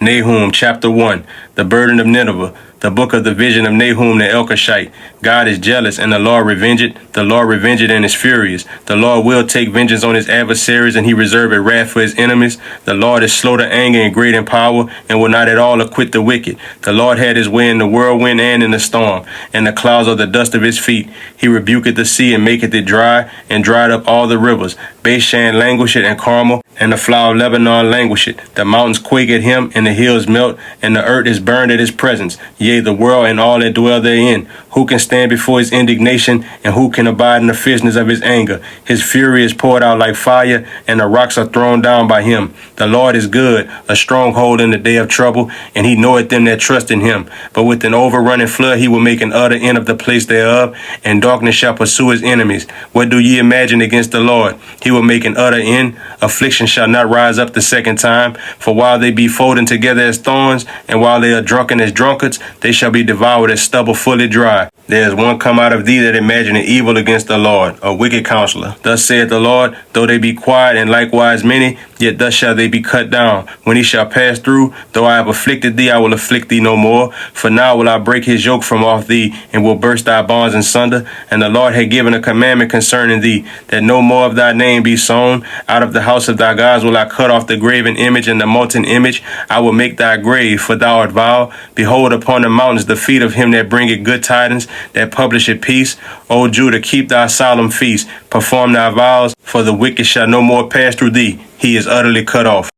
Nahum chapter 1, the burden of Nineveh, the book of the vision of Nahum the Elkoshite. God is jealous, and the Lord revengeth. The Lord revengeth and is furious. The Lord will take vengeance on his adversaries, and he reserveth wrath for his enemies. The Lord is slow to anger and great in power, and will not at all acquit the wicked. The Lord had his way in the whirlwind and in the storm, and the clouds are the dust of his feet. He rebuketh the sea and maketh it dry, and dried up all the rivers. Bashan languisheth, and Carmel, and the flower of Lebanon languisheth. The mountains quake at him, and the hills melt, and the earth is burned at his presence. Yea, the world and all that dwell therein. Who can stand before his indignation, and who can abide in the fierceness of his anger? His fury is poured out like fire, and the rocks are thrown down by him. The Lord is good, a stronghold in the day of trouble, and he knoweth them that trust in him. But with an overrunning flood he will make an utter end of the place thereof, and darkness shall pursue his enemies. What do ye imagine against the Lord? He will make an utter end. Affliction shall not rise up the second time. For while they be folded together as thorns, and while they are drunken as drunkards, they shall be devoured as stubble fully dry. There is one come out of thee that imagineth evil against the Lord, a wicked counselor. Thus saith the Lord, though they be quiet and likewise many, yet thus shall they be cut down. When he shall pass through, though I have afflicted thee, I will afflict thee no more. For now will I break his yoke from off thee, and will burst thy bonds in sunder. And the Lord had given a commandment concerning thee, that no more of thy name be sown. Out of the house of thy gods will I cut off the graven image and the molten image. I will make thy grave, for thou art vile. Behold, upon the mountains the feet of him that bringeth good tidings, that publisheth peace. O Judah, keep thy solemn feast, perform thy vows, for the wicked shall no more pass through thee. He is utterly cut off.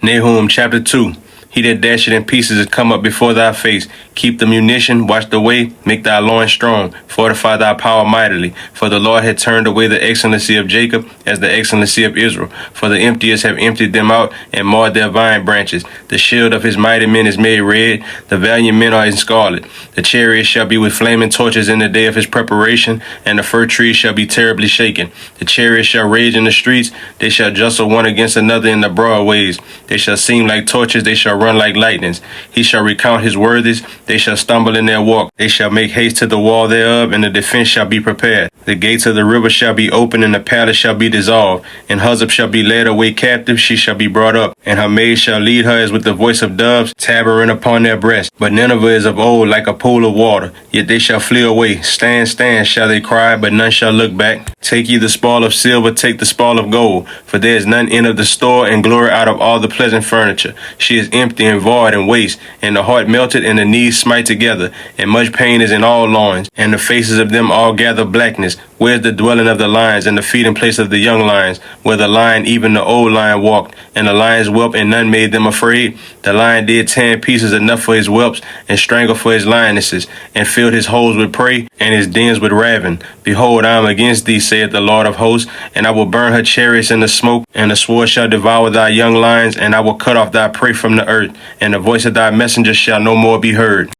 Nahum chapter 2. He that dasheth in pieces is come up before thy face. Keep the munition, watch the way, make thy loins strong, fortify thy power mightily. For the Lord had turned away the excellency of Jacob as the excellency of Israel. For the emptiers have emptied them out and marred their vine branches. The shield of his mighty men is made red, the valiant men are in scarlet. The chariots shall be with flaming torches in the day of his preparation, and the fir trees shall be terribly shaken. The chariots shall rage in the streets, they shall jostle one against another in the broad ways. They shall seem like torches, they shall run like lightnings. He shall recount his worthies, they shall stumble in their walk. They shall make haste to the wall thereof, and the defense shall be prepared. The gates of the river shall be opened, and the palace shall be dissolved. And Huzzab shall be led away captive, she shall be brought up. And her maids shall lead her as with the voice of doves, tabering upon their breasts. But Nineveh is of old like a pool of water, yet they shall flee away. Stand, stand, shall they cry, but none shall look back. Take ye the spoil of silver, take the spoil of gold, for there is none end of the store, and glory out of all the pleasant furniture. She is empty and void and waste, and the heart melted, and the knees smite together, and much pain is in all loins, and the faces of them all gather blackness. Where is the dwelling of the lions, and the feeding place of the young lions, where the lion, even the old lion, walked, and the lions whelped, and none made them afraid? The lion did tear in pieces enough for his whelps, and strangle for his lionesses, and filled his holes with prey, and his dens with ravin. Behold, I am against thee, saith the Lord of hosts, and I will burn her chariots in the smoke, and the sword shall devour thy young lions, and I will cut off thy prey from the earth, and the voice of thy messengers shall no more be heard.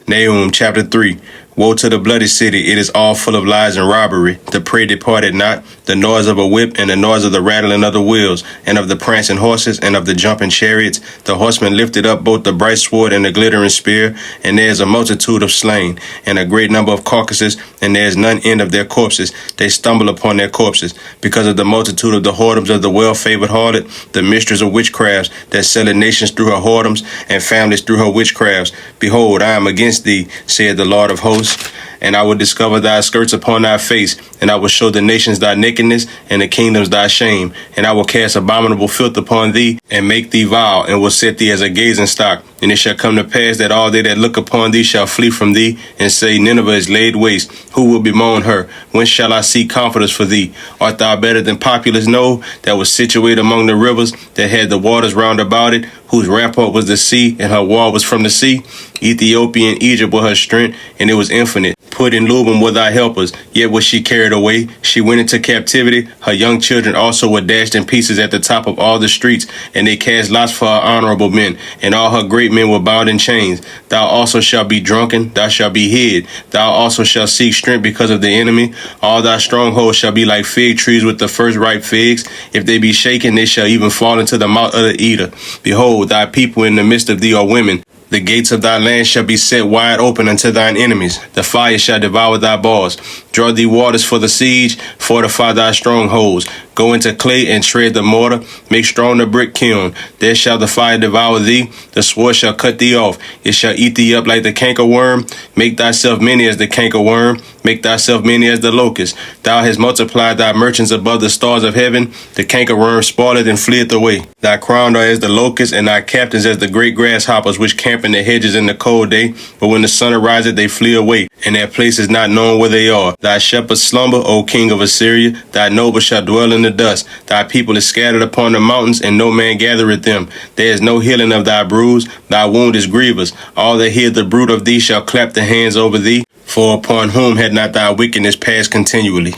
Nahum chapter 3. Woe to the bloody city, it is all full of lies and robbery. The prey departed not, the noise of a whip, and the noise of the rattling of the wheels, and of the prancing horses, and of the jumping chariots. The horsemen lifted up both the bright sword and the glittering spear, and there is a multitude of slain, and a great number of carcasses, and there is none end of their corpses. They stumble upon their corpses, because of the multitude of the whoredoms of the well-favored harlot, the mistress of witchcrafts, that selleth nations through her whoredoms, and families through her witchcrafts. Behold, I am against thee, saith the Lord of hosts, and I will discover thy skirts upon thy face, and I will show the nations thy nakedness, and the kingdoms thy shame. And I will cast abominable filth upon thee, and make thee vile, and will set thee as a gazing stock. And it shall come to pass that all they that look upon thee shall flee from thee, and say, Nineveh is laid waste. Who will bemoan her? When shall I see comforters for thee? Art thou better than populous No, that was situated among the rivers, that had the waters round about it, whose rampart was the sea, and her wall was from the sea? Ethiopia and Egypt were her strength, and it was infinite. Put in Lubim were thy helpers, yet was she carried away. She went into captivity. Her young children also were dashed in pieces at the top of all the streets, and they cast lots for her honorable men, and all her great men were bound in chains. Thou also shalt be drunken, thou shalt be hid. Thou also shalt seek strength because of the enemy. All thy strongholds shall be like fig trees with the first ripe figs. If they be shaken, they shall even fall into the mouth of the eater. Behold, thy people in the midst of thee are women. The gates of thy land shall be set wide open unto thine enemies. The fire shall devour thy bars. Draw thee waters for the siege. Fortify thy strongholds. Go into clay and tread the mortar. Make strong the brick kiln. There shall the fire devour thee. The sword shall cut thee off. It shall eat thee up like the cankerworm. Make thyself many as the cankerworm. Make thyself many as the locust. Thou hast multiplied thy merchants above the stars of heaven. The cankerworm spoileth and fleeth away. Thy crown are as the locust, and thy captains as the great grasshoppers which camp in the hedges in the cold day. But when the sun ariseth, they flee away, and their place is not known where they are. Thy shepherds slumber, O king of Assyria. Thy nobles shall dwell in the dust. Thy people is scattered upon the mountains, and no man gathereth them. There is no healing of thy bruise. Thy wound is grievous. All that hear the bruit of thee shall clap their hands over thee. For upon whom had not thy wickedness passed continually?